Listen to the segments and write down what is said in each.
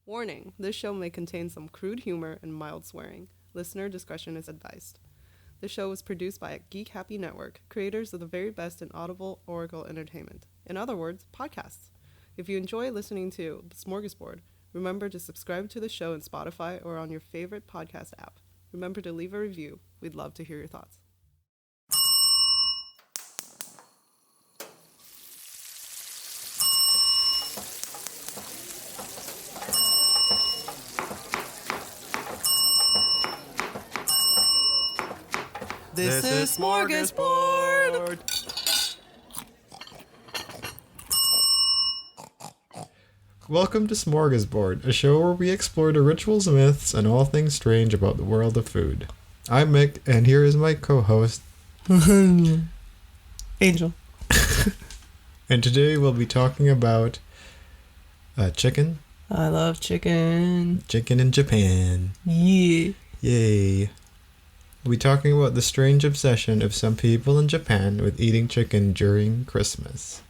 Warning, this show may contain some crude humor and mild swearing. Listener discretion is advised. The show was produced by Geek Happy Network, creators of the very best in audible oracle entertainment. In other words, podcasts. If you enjoy listening to Smörgåsbord, remember to subscribe to the show in Spotify or on your favorite podcast app. Remember to leave a review. We'd love to hear your thoughts. This is Smörgåsbord! Welcome to Smörgåsbord, a show where we explore the rituals, myths, and all things strange about the world of food. I'm Mick, and here is my co-host, Angel. And today we'll be talking about chicken. I love chicken. Chicken in Japan. Yeah. Yay. We'll be talking about the strange obsession of some people in Japan with eating chicken during Christmas.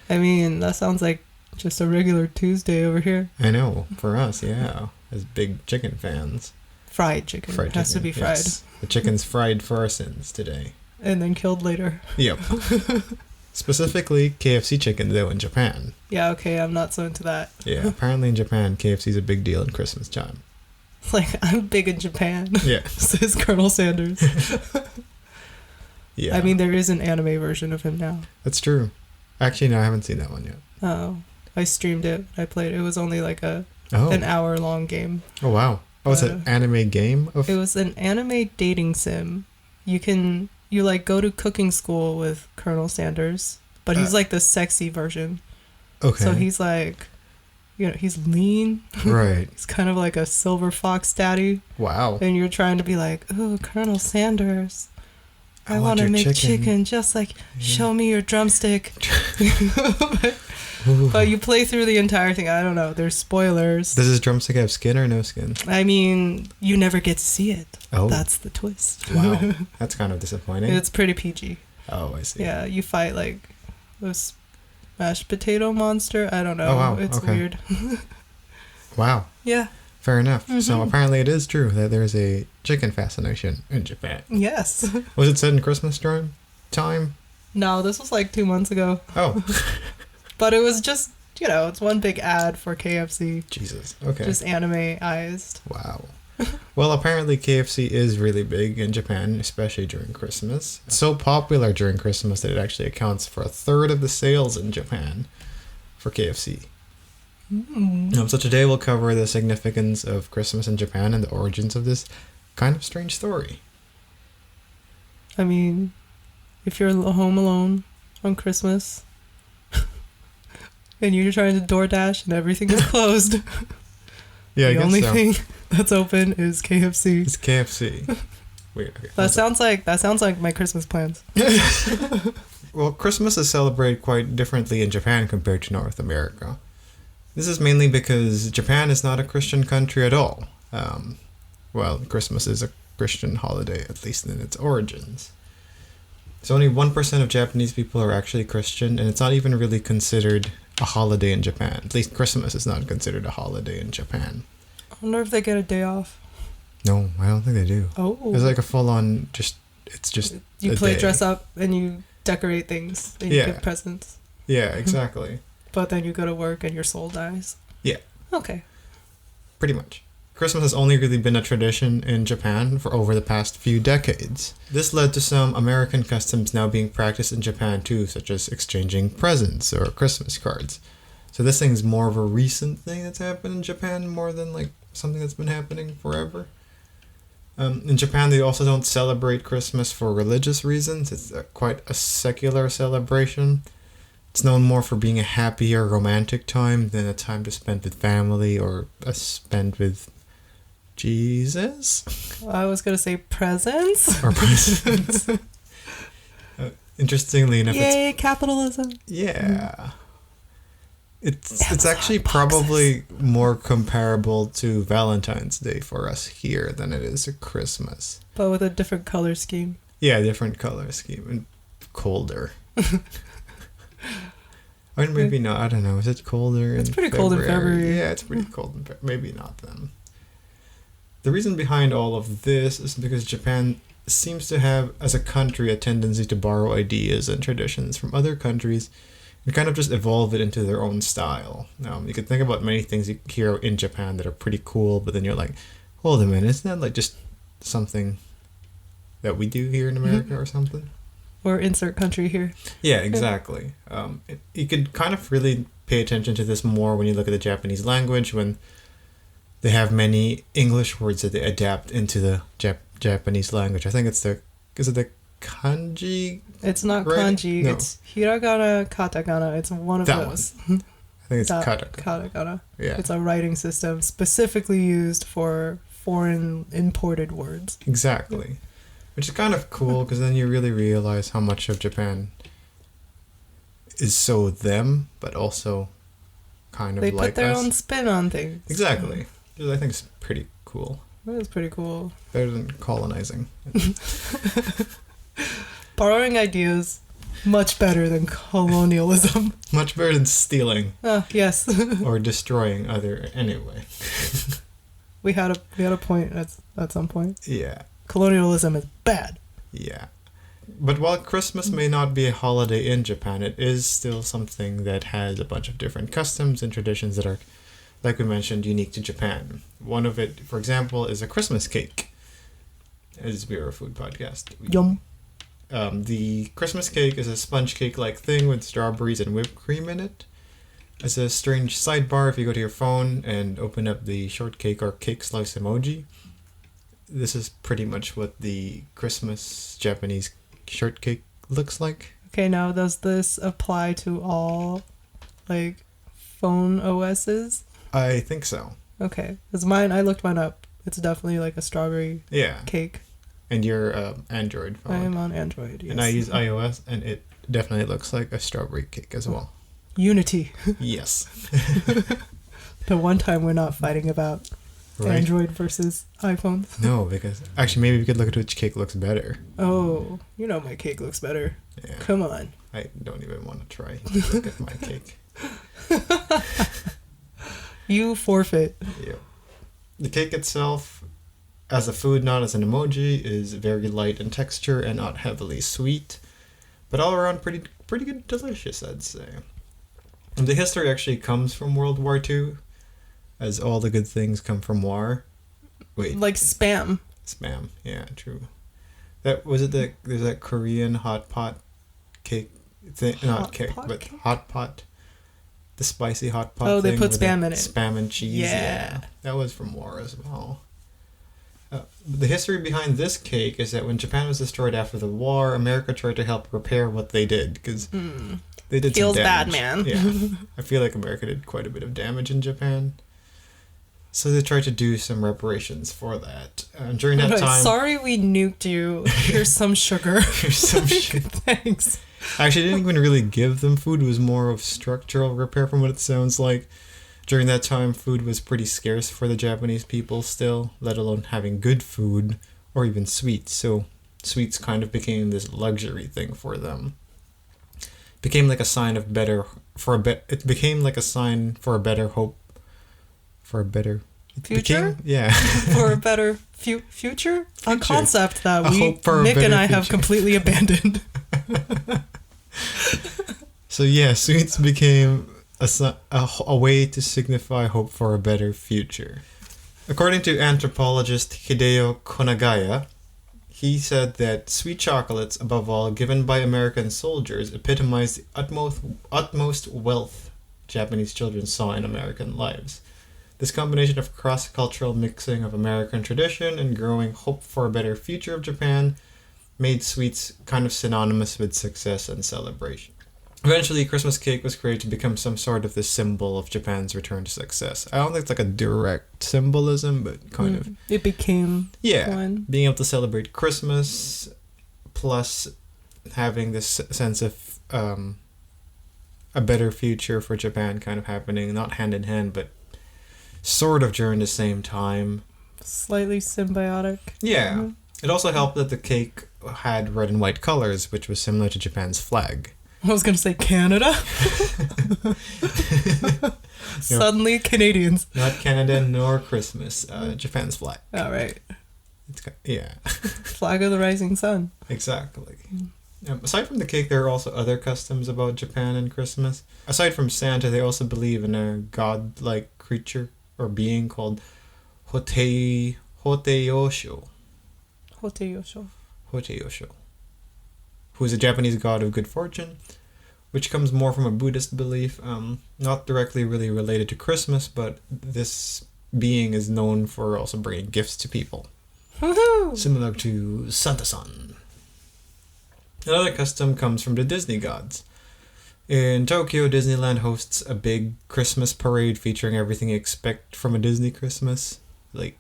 I mean, that sounds like just a regular Tuesday over here. I know, for us, yeah, as big chicken fans. Fried chicken. It has to be fried. Yes. The chicken's fried for our sins today. And then killed later. Yep. Specifically, KFC chicken, though, in Japan. Yeah, okay, I'm not so into that. Yeah, apparently in Japan, KFC's a big deal in Christmas time. Like, I'm big in Japan. Yeah. Says Colonel Sanders. Yeah. I mean, there is an anime version of him now. That's true. Actually, no, I haven't seen that one yet. Oh. I streamed it. I played it. It was only like an Oh, hour-long game. wow. Oh, it's an anime game? It was an anime dating sim. You like go to cooking school with Colonel Sanders, but he's like the sexy version. Okay. So he's like, he's lean. Right. He's kind of like a silver fox daddy. Wow. And you're trying to be like, oh, Colonel Sanders, I want to your make chicken just like, show me your drumstick. But you play through the entire thing. I don't know. There's spoilers. Does his drumstick have skin or no skin? I mean, you never get to see it. Oh. That's the twist. Wow. That's kind of disappointing. It's pretty PG. Oh, I see. Yeah, you fight like this mashed potato monster. I don't know. Oh, wow. It's Okay. weird. Wow. Yeah. Fair enough. Mm-hmm. So apparently it is true that there's a chicken fascination in Japan. Yes. Was it set in Christmas time? No, this was like 2 months ago. Oh. But it was just, it's one big ad for KFC. Jesus. Okay. Just anime-ized. Wow. Well, apparently KFC is really big in Japan, especially during Christmas. It's so popular during Christmas that it actually accounts for a third of the sales in Japan for KFC. So today we'll cover the significance of Christmas in Japan and the origins of this kind of strange story. I mean, if you're home alone on Christmas and you're trying to DoorDash and everything is closed, Yeah, I the guess only so. thing that's open is KFC. It's KFC. Wait, okay. That sounds like my Christmas plans. Well, Christmas is celebrated quite differently in Japan compared to North America. This is mainly because Japan is not a Christian country at all. Well, Christmas is a Christian holiday, at least in its origins. So only 1% of Japanese people are actually Christian, and it's not even really considered a holiday in Japan. At least Christmas is not considered a holiday in Japan. I wonder if they get a day off. No, I don't think they do. Oh. It's like a full-on, it's just You a play day. dress up and you decorate things and you Yeah. give presents. Yeah, exactly. But then you go to work and your soul dies. Yeah. Okay. Pretty much. Christmas has only really been a tradition in Japan for over the past few decades. This led to some American customs now being practiced in Japan too, such as exchanging presents or Christmas cards. So this thing's more of a recent thing that's happened in Japan more than like something that's been happening forever. In Japan, they also don't celebrate Christmas for religious reasons. It's quite a secular celebration. It's known more for being a happy or romantic time than a time to spend with family or spend with Jesus? I was going to say presents. Or presents. Interestingly enough, Yay, capitalism. yeah. It's Amazon actually boxes. probably more comparable to Valentine's Day for us here than it is to Christmas. But with a different color scheme. Yeah, different color scheme and colder. Or maybe not. I don't know. Is it colder in February? It's pretty cold in February. Yeah, it's pretty cold in February. Maybe not then. The reason behind all of this is because Japan seems to have, as a country, a tendency to borrow ideas and traditions from other countries and kind of just evolve it into their own style. You could think about many things you hear in Japan that are pretty cool, but then you're like, hold a minute, isn't that like just something that we do here in America or something? Or insert country here. Yeah, exactly. You could kind of really pay attention to this more when you look at the Japanese language, when they have many English words that they adapt into the Japanese language. I think is it the kanji? It's not right? kanji. No. It's hiragana, katakana. It's one of those. One. I think it's katakana. Yeah. It's a writing system specifically used for foreign imported words. Exactly. Which is kind of cool because then you really realize how much of Japan is so them, but also kind of they like us. put their own spin on things. Exactly. Which I think it's pretty cool. That is pretty cool. Better than colonizing. Borrowing ideas, much better than colonialism. Much better than stealing. Yes. Or destroying other anyway. We had a point at some point. Yeah. Colonialism is bad. Yeah. But while Christmas may not be a holiday in Japan, it is still something that has a bunch of different customs and traditions that are, like we mentioned, unique to Japan. One of it, for example, is a Christmas cake. As we're a food podcast. Yum. The Christmas cake is a sponge cake-like thing with strawberries and whipped cream in it. As a strange sidebar, if you go to your phone and open up the shortcake or cake slice emoji, this is pretty much what the Christmas Japanese shortcake looks like. Okay, now does this apply to all, like, phone OSs? I think so. Okay, because I looked mine up. It's definitely like a strawberry cake. And you're Android phone. I am on Android, yes. And I use iOS, and it definitely looks like a strawberry cake as well. Unity. Yes. The one time we're not fighting about Android versus iPhones. No, because actually maybe we could look at which cake looks better. Oh, you know my cake looks better. Yeah. Come on. I don't even want to try to look at my cake. You forfeit. Yeah. The cake itself, as a food, not as an emoji, is very light in texture and not heavily sweet, but all around pretty good, delicious, I'd say. And the history actually comes from World War II, as all the good things come from war. Wait. Like Spam. Spam, yeah, true. There's that Korean hot pot cake thing, not cake, but cake? Hot pot. The spicy hot pot. Oh, they thing put Spam in it. Spam and cheese. Yeah. That was from war as well. The history behind this cake is that when Japan was destroyed after the war, America tried to help repair what they did because they did feels some damage. Bad, man. Yeah, I feel like America did quite a bit of damage in Japan. So they tried to do some reparations for that. During that time... Sorry we nuked you. Here's some sugar. Here's some sugar. Thanks. Actually, I didn't even really give them food. It was more of structural repair from what it sounds like. During that time, food was pretty scarce for the Japanese people still, let alone having good food or even sweets. So sweets kind of became this luxury thing for them. It became like a sign of better... It became like a sign for a better hope. For a better... Future? For a better future? A concept that Nick and I have completely abandoned. So yeah, sweets became a way to signify hope for a better future. According to anthropologist Hideo Konagaya, he said that sweet chocolates, above all, given by American soldiers, epitomized the utmost wealth Japanese children saw in American lives. This combination of cross-cultural mixing of American tradition and growing hope for a better future of Japan made sweets kind of synonymous with success and celebration. Eventually, Christmas cake was created to become some sort of the symbol of Japan's return to success. I don't think it's like a direct symbolism, but kind of... It became one. Being able to celebrate Christmas, plus having this sense of a better future for Japan kind of happening, not hand in hand, but sort of during the same time. Slightly symbiotic. Yeah. Mm-hmm. It also helped that the cake had red and white colors, which was similar to Japan's flag. I was going to say Canada. Suddenly Canadians. Not Canada nor Christmas. Japan's flag. All right. Yeah. Flag of the rising sun. Exactly. Aside from the cake, there are also other customs about Japan and Christmas. Aside from Santa, they also believe in a god-like creature or being called Hoteyosho. Hoteyosho. Who is a Japanese god of good fortune, which comes more from a Buddhist belief, not directly really related to Christmas, but this being is known for also bringing gifts to people. Woohoo! Similar to Santa-san. Another custom comes from the Disney gods. In Tokyo, Disneyland hosts a big Christmas parade featuring everything you expect from a Disney Christmas, like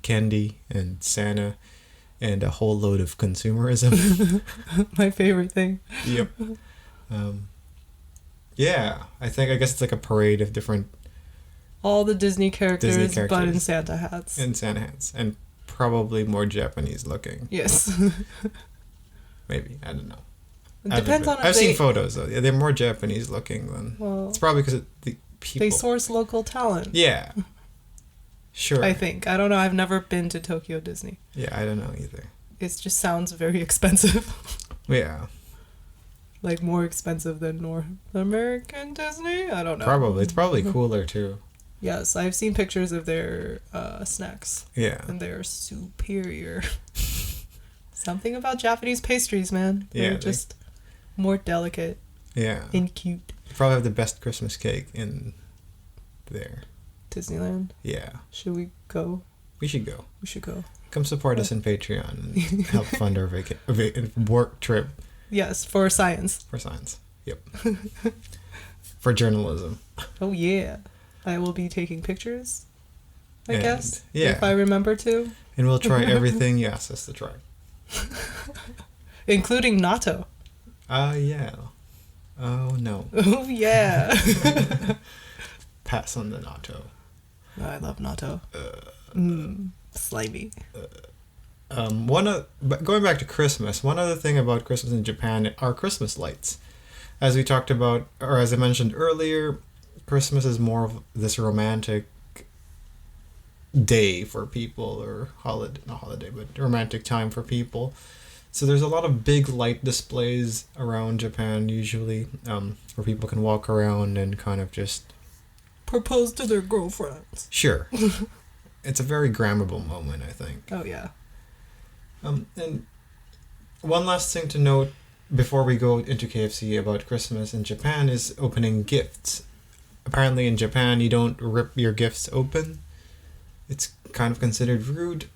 candy and Santa and a whole load of consumerism. My favorite thing. Yep. Yeah, I guess it's like a parade of different... All the Disney characters, but in Santa hats. In Santa hats. And probably more Japanese looking. Yes. Maybe. I don't know. It depends on if I've seen photos, though. Yeah, they're more Japanese looking than... Well, it's probably because the people... They source local talent. Yeah. Sure. I think. I don't know. I've never been to Tokyo Disney. Yeah, I don't know either. It just sounds very expensive. Yeah. Like more expensive than North American Disney? I don't know. Probably. It's probably cooler, too. Yes, I've seen pictures of their snacks. Yeah. And they're superior. Something about Japanese pastries, man. They're just more delicate. Yeah. And cute. You probably have the best Christmas cake in there. Disneyland? Yeah. Should we go? We should go. We should go. Come support us in Patreon and help fund our work trip. Yes, for science. For science. Yep. For journalism. Oh, yeah. I will be taking pictures, I guess. Yeah. If I remember to. And we'll try everything you ask us to try. Including natto. Yeah. Oh, no. Oh, yeah. Pass on the natto. I love natto. Slimy. Going back to Christmas, one other thing about Christmas in Japan are Christmas lights. As we talked about, or as I mentioned earlier, Christmas is more of this romantic day for people, or not holiday, but romantic time for people. So there's a lot of big light displays around Japan usually, where people can walk around and kind of just propose to their girlfriends. Sure. It's a very grammable moment, I think. Oh, yeah. And one last thing to note before we go into KFC about Christmas in Japan is opening gifts. Apparently in Japan, you don't rip your gifts open. It's kind of considered rude.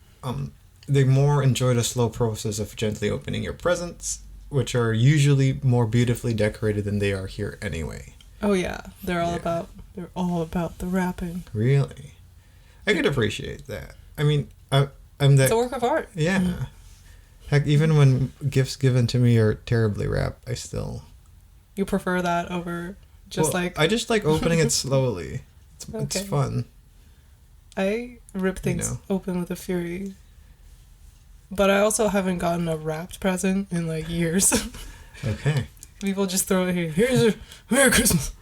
They more enjoy the slow process of gently opening your presents, which are usually more beautifully decorated than they are here anyway. Oh, yeah. They're all about the wrapping. Really? I could appreciate that. I mean, it's a work of art. Yeah. Mm-hmm. Heck, even when gifts given to me are terribly wrapped, I still... You prefer that over I just like opening it slowly. It's fun. I rip things open with a fury. But I also haven't gotten a wrapped present in like years. Okay. People just throw it here. Here's a Merry Christmas.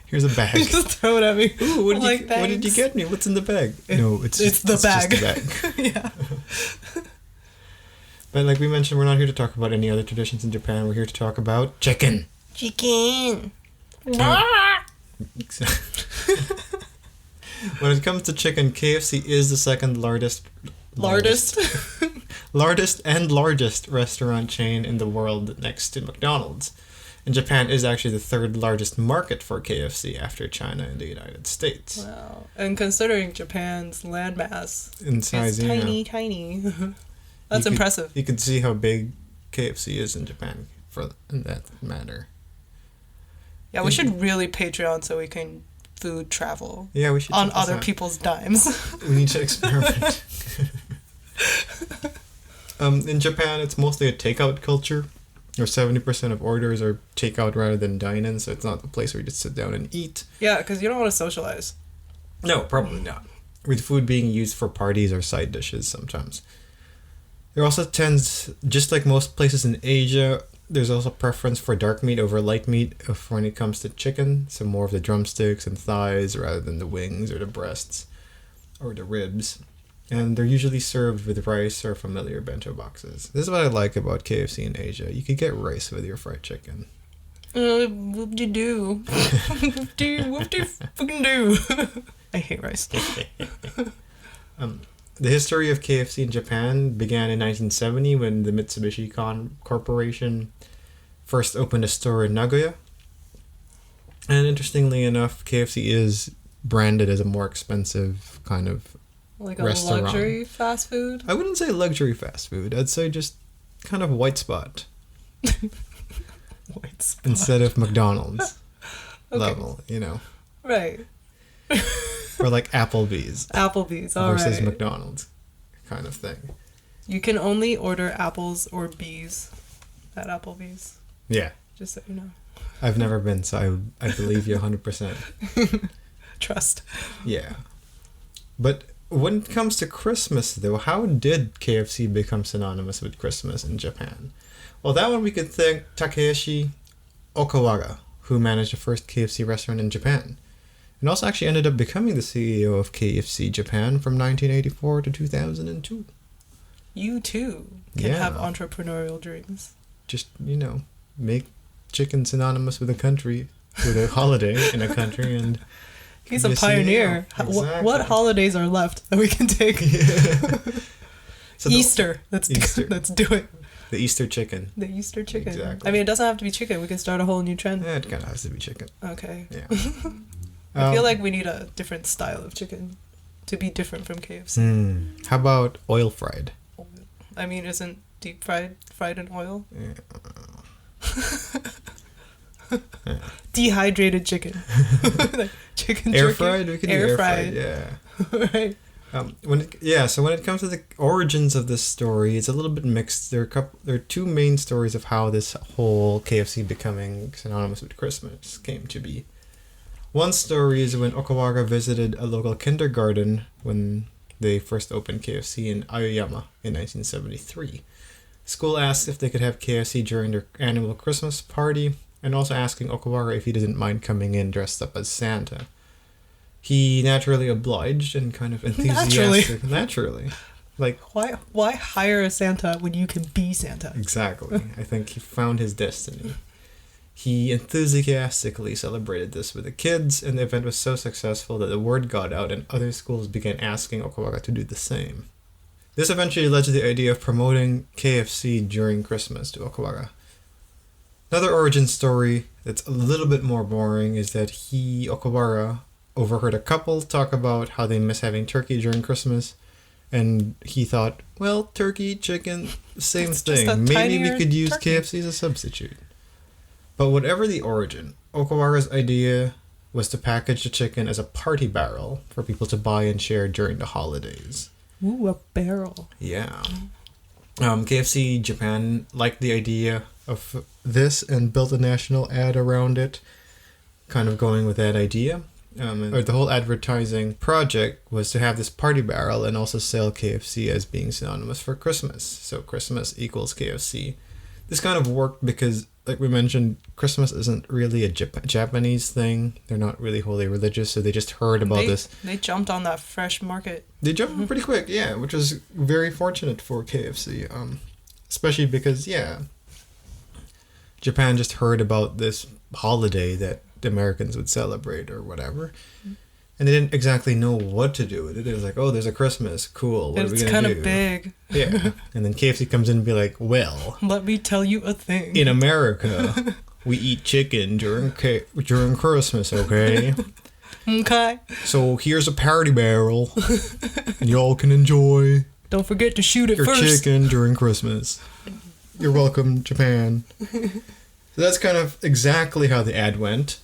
Here's a bag. Just throw it at me. Ooh, what did you get me? What's in the bag? It's the bag. Just a bag. Yeah. But like we mentioned, we're not here to talk about any other traditions in Japan. We're here to talk about chicken. Chicken. When it comes to chicken, KFC is the second largest and largest restaurant chain in the world next to McDonald's. And Japan is actually the third largest market for KFC after China and the United States. Wow. And considering Japan's landmass in size, it's tiny. That's impressive. You can see how big KFC is in Japan in that matter. Yeah, we should really Patreon so we can food travel. Yeah, we should. On other people's dimes. We need to experiment. In Japan, it's mostly a takeout culture. Or 70% of orders are takeout rather than dine-in, so it's not a place where you just sit down and eat. Yeah, because you don't want to socialize. No, probably not. With food being used for parties or side dishes sometimes. There also tends, just like most places in Asia, There's also preference for dark meat over light meat when it comes to chicken. So more of the drumsticks and thighs rather than the wings or the breasts or the ribs. And they're usually served with rice or familiar bento boxes. This is what I like about KFC in Asia. You could get rice with your fried chicken. Whoop-de-doo. Whoop-de-fucking-doo. I hate rice. The history of KFC in Japan began in 1970 when the Mitsubishi Corporation first opened a store in Nagoya. And interestingly enough, KFC is branded as a more expensive kind of like a restaurant. luxury fast food? I wouldn't say luxury fast food. I'd say just kind of white spot. White spot. Instead of McDonald's Okay. level, you know. Right. Or like Applebee's. Applebee's, all versus right. McDonald's kind of thing. You can only order apples or bees at Applebee's. Yeah. Just so you know. I've never been, so I believe you 100%. Trust. Yeah. But when it comes to Christmas, though, how did KFC become synonymous with Christmas in Japan? Well, that one we could thank Takeshi Okawara, who managed the first KFC restaurant in Japan. And also actually ended up becoming the CEO of KFC Japan from 1984 to 2002. You too can have entrepreneurial dreams. Just, make chicken synonymous with a country, with a holiday in a country, and he's a pioneer. Exactly. What holidays are left that we can take? So Easter. Let's do it. The Easter chicken. The Easter chicken. Exactly. I mean, it doesn't have to be chicken. We can start a whole new trend. Yeah, it kind of has to be chicken. Okay. Yeah. I feel like we need a different style of chicken to be different from KFC. How about oil fried? I mean, isn't deep fried in oil? Yeah. Dehydrated chicken. Like chicken Air jerky. fried? We could do air fried. Yeah. Right. So when it comes to the origins of this story, it's a little bit mixed. There are two main stories of how this whole KFC becoming synonymous with Christmas came to be. One story is when Okawara visited a local kindergarten when they first opened KFC in Aoyama in 1973. School asked if they could have KFC during their annual Christmas party, and also asking Okawara if he didn't mind coming in dressed up as Santa. He naturally obliged and kind of enthusiastic. Naturally. Like, why hire a Santa when you can be Santa? Exactly. I think he found his destiny. He enthusiastically celebrated this with the kids, and the event was so successful that the word got out and other schools began asking Okawara to do the same. This eventually led to the idea of promoting KFC during Christmas to Okawara. Another origin story that's a little bit more boring is that Okawara, overheard a couple talk about how they miss having turkey during Christmas, and he thought, well, turkey, chicken, same thing. Maybe we could use turkey. KFC as a substitute. But whatever the origin, Okawara's idea was to package the chicken as a party barrel for people to buy and share during the holidays. Ooh, a barrel. Yeah. KFC Japan liked the idea of this and built a national ad around it, kind of going with that idea. Or the whole advertising project was to have this party barrel and also sell KFC as being synonymous for Christmas. So Christmas equals KFC. This kind of worked because, like we mentioned, Christmas isn't really a Japanese thing. They're not really wholly religious, so they just heard about this. They jumped on that fresh market. They jumped pretty quick, yeah, which was very fortunate for KFC. Especially because, Japan just heard about this holiday that the Americans would celebrate or whatever. And they didn't exactly know what to do with it. It was like, oh, there's a Christmas. Cool. What are we going to do? It's kind of big. Yeah. And then KFC comes in and be like, well, let me tell you a thing. In America, we eat chicken during Christmas, okay? Okay. So here's a party barrel. And y'all can enjoy. Don't forget to shoot it your first. Your chicken during Christmas. You're welcome, Japan. So that's kind of exactly how the ad went.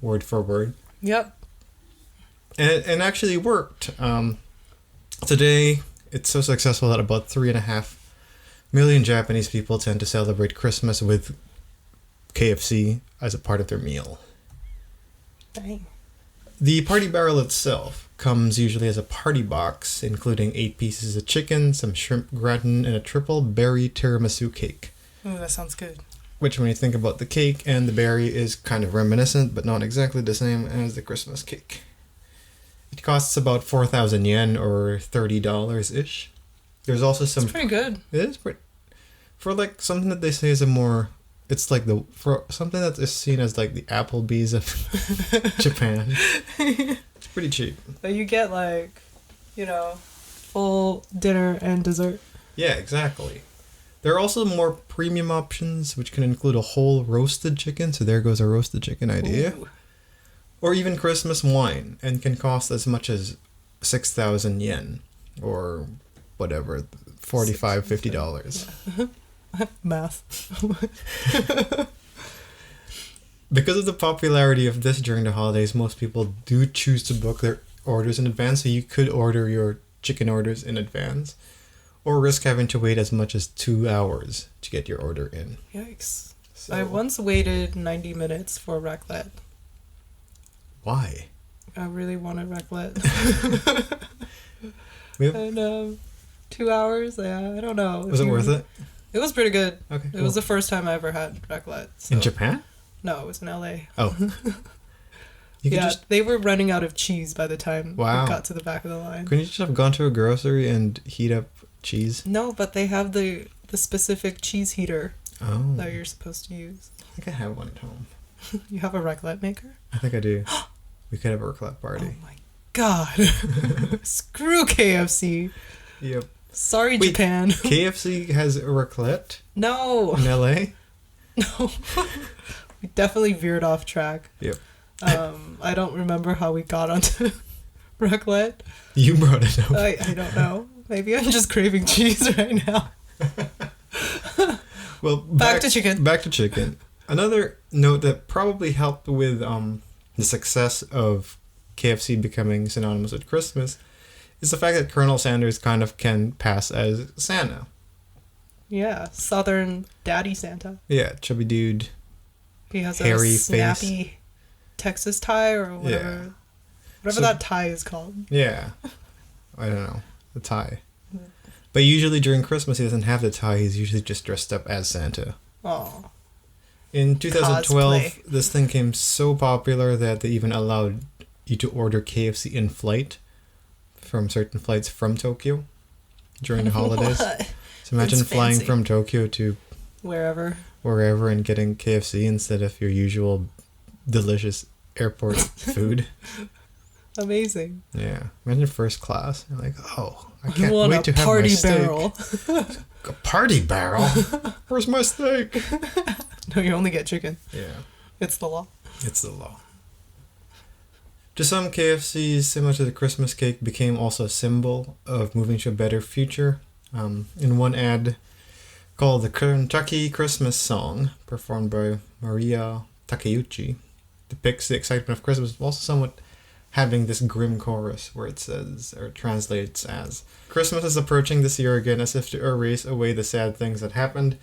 Word for word. Yep. And it actually worked. Today, it's so successful that about 3.5 million Japanese people tend to celebrate Christmas with KFC as a part of their meal. Dang. The party barrel itself comes usually as a party box, including 8 pieces of chicken, some shrimp gratin, and a triple berry tiramisu cake. Ooh, that sounds good. Which, when you think about the cake and the berry, is kind of reminiscent, but not exactly the same as the Christmas cake. It costs about 4,000 yen, or $30-ish. There's also some... It's pretty good. It is pretty... For, like, something that they say is a more... It's like the... For something that is seen as, like, the Applebee's of Japan. It's pretty cheap. But you get, like, full dinner and dessert. Yeah, exactly. There are also more premium options, which can include a whole roasted chicken. So there goes a roasted chicken idea. Ooh. Or even Christmas wine, and can cost as much as 6,000 yen, or whatever, $45, $50. Yeah. Math. Because of the popularity of this during the holidays, most people do choose to book their orders in advance, so you could order your chicken orders in advance, or risk having to wait as much as 2 hours to get your order in. Yikes. So, I once waited 90 minutes for raclette. Why? I really wanted raclette. And 2 hours? Yeah, I don't know. Was it worth it? It was pretty good. Okay, It was the first time I ever had raclette. So. In Japan? No, it was in LA. Oh. They were running out of cheese by the time we Wow. got to the back of the line. Couldn't you just have gone to a grocery and heat up cheese? No, but they have the specific cheese heater Oh. that you're supposed to use. I think I have one at home. You have a raclette maker? I think I do. We could have a raclette party. Oh my god. Screw KFC. Yep. Sorry, Wait, Japan. KFC has a raclette No. in LA? No. We definitely veered off track. Yep. I don't remember how we got onto raclette. You brought it up. I don't know. Maybe I'm just craving cheese right now. Well, Back to chicken. Back to chicken. Another note that probably helped with the success of KFC becoming synonymous with Christmas is the fact that Colonel Sanders kind of can pass as Santa. Yeah, Southern Daddy Santa. Yeah, chubby dude. He has hairy a snappy Texas tie or whatever. Yeah. Whatever that tie is called. Yeah. I don't know. The tie. But usually during Christmas he doesn't have the tie. He's usually just dressed up as Santa. Oh. In 2012, Cosplay. this thing became so popular that they even allowed you to order KFC in flight from certain flights from Tokyo during the holidays. What? So imagine That's flying fancy. from Tokyo to Wherever. and getting KFC instead of your usual delicious airport food. Amazing. Yeah. Imagine first class. You're like, oh, I I can't want wait a to have my party steak. barrel. A party barrel? Where's my steak? No, you only get chicken. Yeah. It's the law. It's the law. To some, KFC, similar to the Christmas cake, became also a symbol of moving to a better future. In one ad called the Kentucky Christmas Song, performed by Maria Takeuchi, depicts the excitement of Christmas, also somewhat having this grim chorus where it says, or translates as, Christmas is approaching this year again as if to erase away the sad things that happened.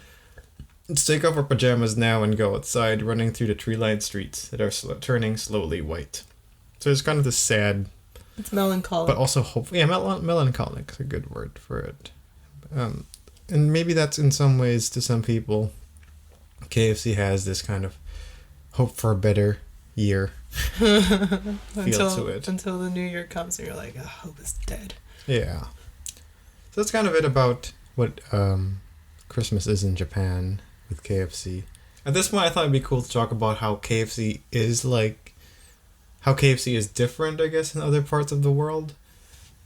Let's take off our pajamas now and go outside, running through the tree-lined streets that are turning slowly white. So it's kind of this sad... It's melancholic. But also hopeful. Yeah, melancholic is a good word for it. And maybe that's in some ways, to some people, KFC has this kind of hope for a better year feel to it. Until the new year comes and you're like, oh, hope is dead. Yeah. So that's kind of it about what Christmas is in Japan with KFC. At this point, I thought it'd be cool to talk about how KFC is different, I guess, in other parts of the world.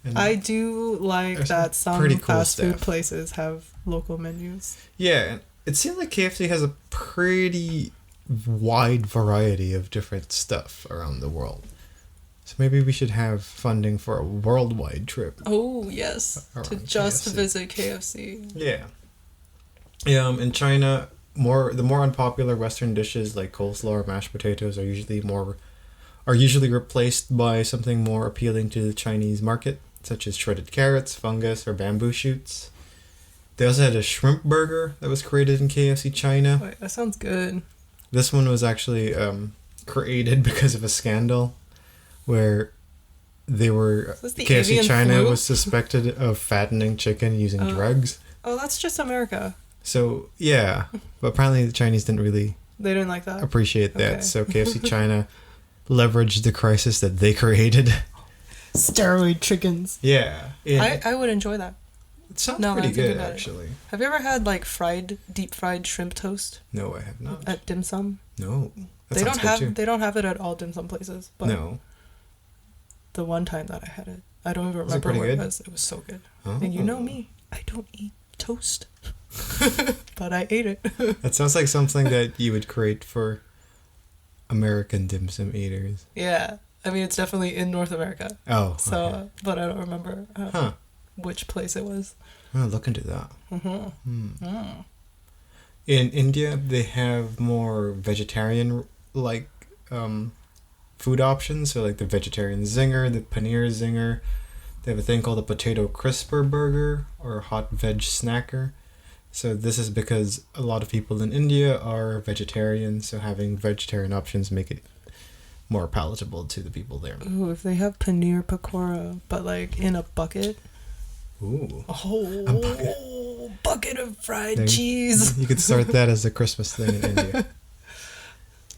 And I do like that some pretty cool fast food stuff. places have local menus. Yeah, and it seems like KFC has a pretty wide variety of different stuff around the world. So maybe we should have funding for a worldwide trip. Oh, yes. To Around just KFC. visit KFC. Yeah. In China, the more unpopular Western dishes like coleslaw or mashed potatoes are usually replaced by something more appealing to the Chinese market, such as shredded carrots, fungus, or bamboo shoots. They also had a shrimp burger that was created in KFC China. Wait, that sounds good. This one was actually created because of a scandal where this the KFC avian China flu? was suspected of fattening chicken using drugs. Oh, that's just America. So, yeah. But apparently the Chinese didn't really... They didn't like that? Appreciate that. Okay. So KFC China leveraged the crisis that they created. Steroid chickens. Yeah. I would enjoy that. It sounds pretty good, actually. Have you ever had, like, deep fried shrimp toast? No, I have not. At dim sum? No. They don't have it at all dim sum places. But no. The one time that I had it, I don't even remember where it was. It was so good. Oh. And you know me, I don't eat toast. But I ate it. That sounds like something that you would create for American dim sum eaters. Yeah. I mean, it's definitely in North America. Oh. So, okay. But I don't remember which place it was. Oh, look into that. Mm-hmm. Mm. In India, they have more vegetarian-like food options. So, like the vegetarian zinger, the paneer zinger. They have a thing called a potato crisper burger or hot veg snacker. So this is because a lot of people in India are vegetarian, so having vegetarian options make it more palatable to the people there. Ooh, if they have paneer pakora, but like in a bucket. Ooh. Oh, bucket of fried cheese. You could start that as a Christmas thing in India.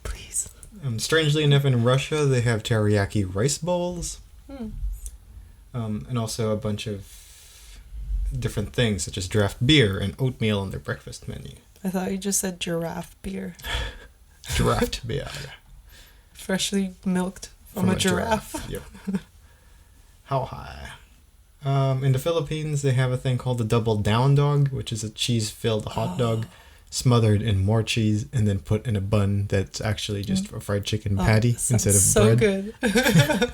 Please. Strangely enough, in Russia, they have teriyaki rice bowls. And also a bunch of different things, such as draft beer and oatmeal on their breakfast menu. I thought you just said giraffe beer. Draft beer. Freshly milked from a giraffe. Yep. How high? In the Philippines, they have a thing called the double down dog, which is a cheese-filled hot dog smothered in more cheese and then put in a bun that's actually just a fried chicken patty instead of so bread. So good.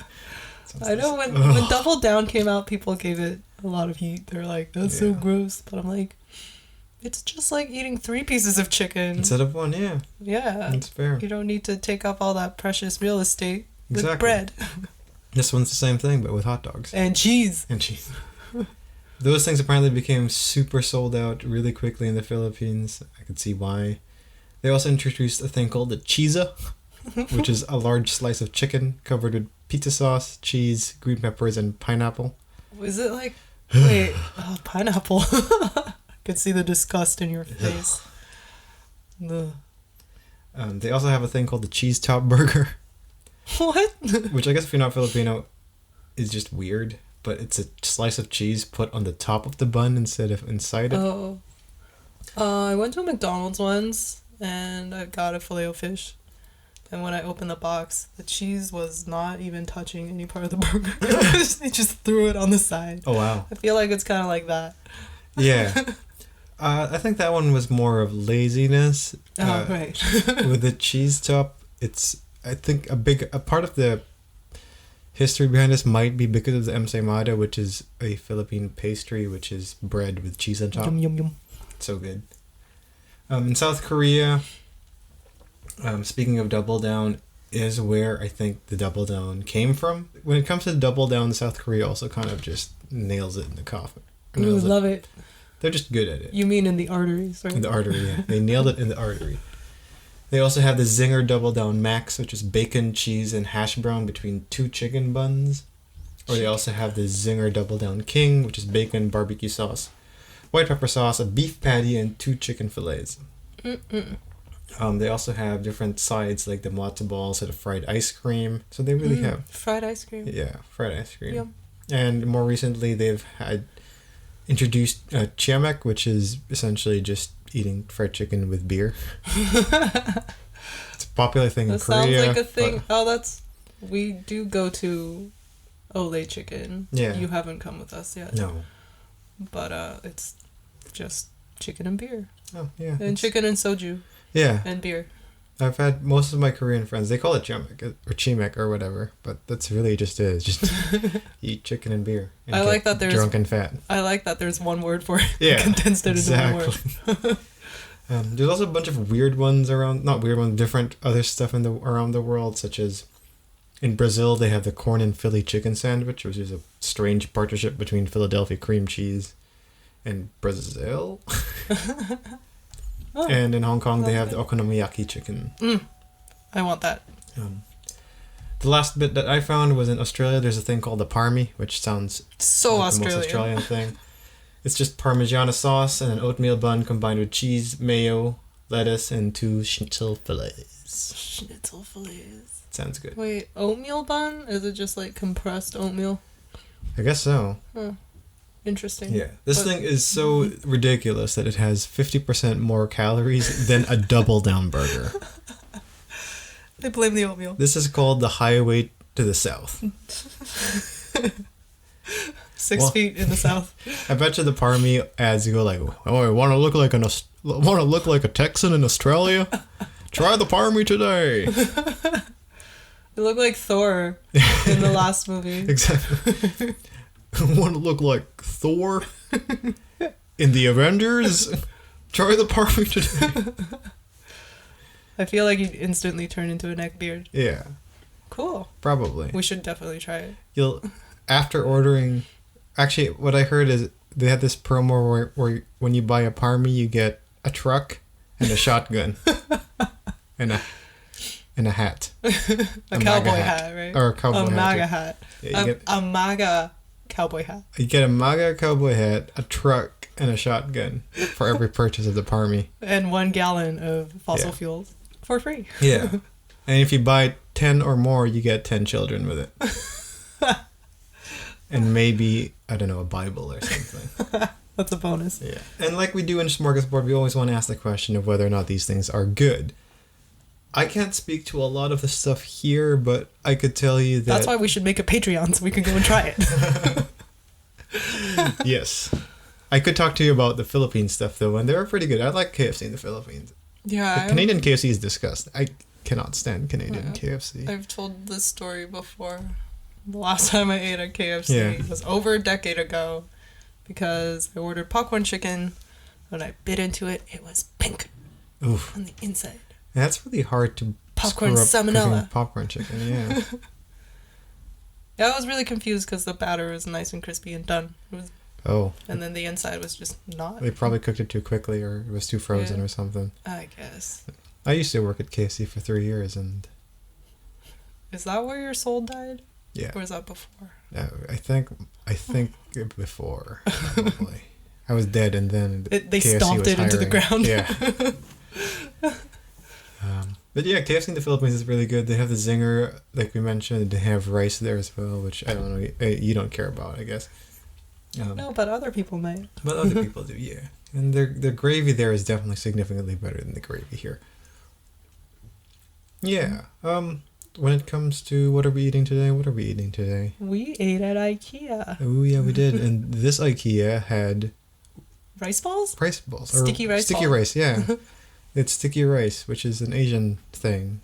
I know when Double Down came out, people gave it a lot of heat. They're like, that's so gross. But I'm like, it's just like eating 3 pieces of chicken. Instead of 1, yeah. Yeah. That's fair. You don't need to take up all that precious real estate with bread. This one's the same thing, but with hot dogs. And cheese. Those things apparently became super sold out really quickly in the Philippines. I could see why. They also introduced a thing called the chisa, which is a large slice of chicken covered with pizza sauce, cheese, green peppers, and pineapple. Was it like... Wait, pineapple. I could see the disgust in your face. They also have a thing called the cheese top burger. What? Which I guess if you're not Filipino is just weird, but it's a slice of cheese put on the top of the bun instead of inside it. Oh. I went to a McDonald's once and I got a Filet-O-Fish. And when I opened the box, the cheese was not even touching any part of the burger. They just threw it on the side. Oh, wow. I feel like it's kind of like that. Yeah. I think that one was more of laziness. Right. With the cheese top, it's, I think, a part of the history behind this might be because of the emsaymada, which is a Philippine pastry, which is bread with cheese on top. Yum, yum, yum. So good. In South Korea... speaking of Double Down, is where I think the Double Down came from. When it comes to Double Down, South Korea also kind of just nails it in the coffin. Ooh, love it. They're just good at it. You mean in the arteries, right? In the artery, yeah. They nailed it in the artery. They also have the Zinger Double Down Max, which is bacon, cheese, and hash brown between 2 chicken buns. Or they also have the Zinger Double Down King, which is bacon, barbecue sauce, white pepper sauce, a beef patty, and 2 chicken fillets. They also have different sides like the matzo balls and the fried ice cream. So they really have... Fried ice cream. Yeah, fried ice cream. Yum. And more recently, they've introduced chiamek, which is essentially just eating fried chicken with beer. It's a popular thing in Korea. That sounds like a thing. We do go to Ole Chicken. Yeah. You haven't come with us yet. No. But it's just chicken and beer. Oh, yeah. And chicken and soju. Yeah. And beer. I've had most of my Korean friends, they call it chiamek or chimek or whatever, but that's really just it. It's just eat chicken and beer. And I like that there's drunk and fat. I like that there's one word for it. Yeah. Condensed it into one word. There's also a bunch of weird ones around, not weird ones, different other stuff around the world, such as in Brazil, they have the corn and Philly chicken sandwich, which is a strange partnership between Philadelphia cream cheese and Brazil. Oh, and in Hong Kong, they have the okonomiyaki chicken. I want that. The last bit that I found was in Australia. There's a thing called the parmy, which sounds so like Australian. the most Australian thing. It's just Parmigiana sauce and an oatmeal bun combined with cheese, mayo, lettuce, and 2 schnitzel fillets. Schnitzel fillets. Sounds good. Wait, oatmeal bun? Is it just like compressed oatmeal? I guess so. Huh. Interesting. Yeah. This thing is so ridiculous that it has 50% more calories than a double down burger. They blame the oatmeal. This is called the highway to the south. 6 feet in the south. I bet you the Parmy ads go like, "Oh, I want to look like a Texan in Australia? Try the Parmy today." You look like Thor in the last movie. Exactly. Want to look like Thor in the Avengers? Try the Parmy today. I feel like you'd instantly turn into a neckbeard. Yeah. Cool. Probably. We should definitely try it. After ordering, actually, what I heard is they had this promo where when you buy a Parmy, you get a truck and a shotgun and a hat. a cowboy hat, right? Or a cowboy hat. A MAGA hat. Yeah, a MAGA cowboy hat. You get a MAGA cowboy hat, a truck, and a shotgun for every purchase of the Parmy. And 1 gallon of fossil fuels for free. Yeah. And if you buy 10 or more, you get 10 children with it. And maybe, I don't know, a Bible or something. That's a bonus. Yeah. And like we do in Smörgåsbord, we always want to ask the question of whether or not these things are good. I can't speak to a lot of the stuff here, but I could tell you that... That's why we should make a Patreon so we can go and try it. Yes. I could talk to you about the Philippine stuff, though, and they were pretty good. I like KFC in the Philippines. Yeah. The Canadian KFC is disgusting. I cannot stand Canadian KFC. I've told this story before. The last time I ate at KFC was over a decade ago because I ordered popcorn chicken. When I bit into it, it was pink on the inside. That's really hard to popcorn salmonella. Popcorn chicken, yeah. Yeah, I was really confused because the batter was nice and crispy and done. It was, and then the inside was just not. They probably cooked it too quickly, or it was too frozen or something. I guess. I used to work at KFC for 3 years, and... Is that where your soul died? Yeah. Or was that before? I think before, probably. I was dead, and then they KFC stomped it into the ground. Yeah. But yeah, KFC in the Philippines is really good. They have the zinger, like we mentioned. They have rice there as well, which I don't know. You don't care about, I guess. No, but other people might. But other people do, yeah. And their gravy there is definitely significantly better than the gravy here. Yeah. When it comes to what are we eating today? We ate at IKEA. Oh yeah, we did. And this IKEA had rice balls. Sticky rice, yeah. It's sticky rice, which is an Asian thing,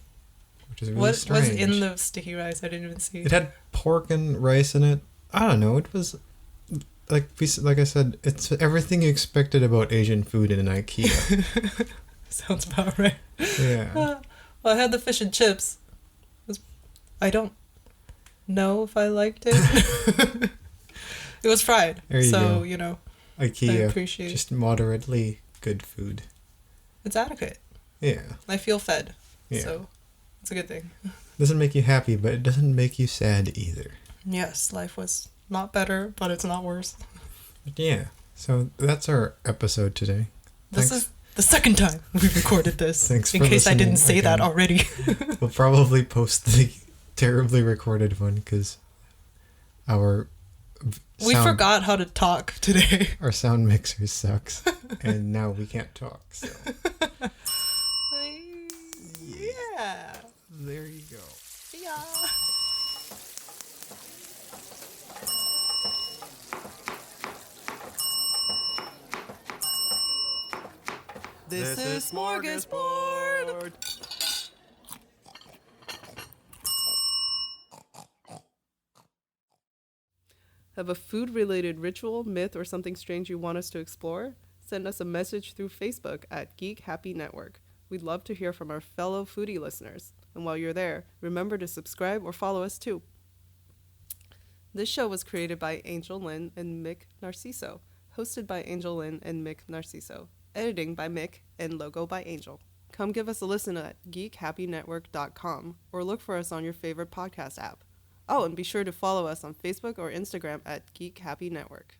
which is really strange. What was in the sticky rice? I didn't even see. It had pork and rice in it. I don't know. It was like I said, it's everything you expected about Asian food in an IKEA. Sounds about right. Yeah. Well, I had the fish and chips. I don't know if I liked it. It was fried, so you know. IKEA, I appreciate just moderately good food. It's adequate. Yeah. I feel fed, so it's a good thing. Doesn't make you happy, but it doesn't make you sad either. Yes, life was not better, but it's not worse. But yeah, so that's our episode today. This is the second time we've recorded this. Thanks in for case I didn't say again. that already. We'll probably post the terribly recorded one because we forgot how to talk today. Our sound mixer sucks, and now we can't talk. So yeah, there you go. See ya. This is Smörgåsbord. Have a food-related ritual, myth, or something strange you want us to explore? Send us a message through Facebook at Geek Happy Network. We'd love to hear from our fellow foodie listeners. And while you're there, remember to subscribe or follow us too. This show was created by Angel Lynn and Mik Narciso, hosted by Angel Lynn and Mik Narciso, editing by Mik, and logo by Angel. Come give us a listen at geekhappynetwork.com or look for us on your favorite podcast app. Oh, and be sure to follow us on Facebook or Instagram at Geek Happy Network.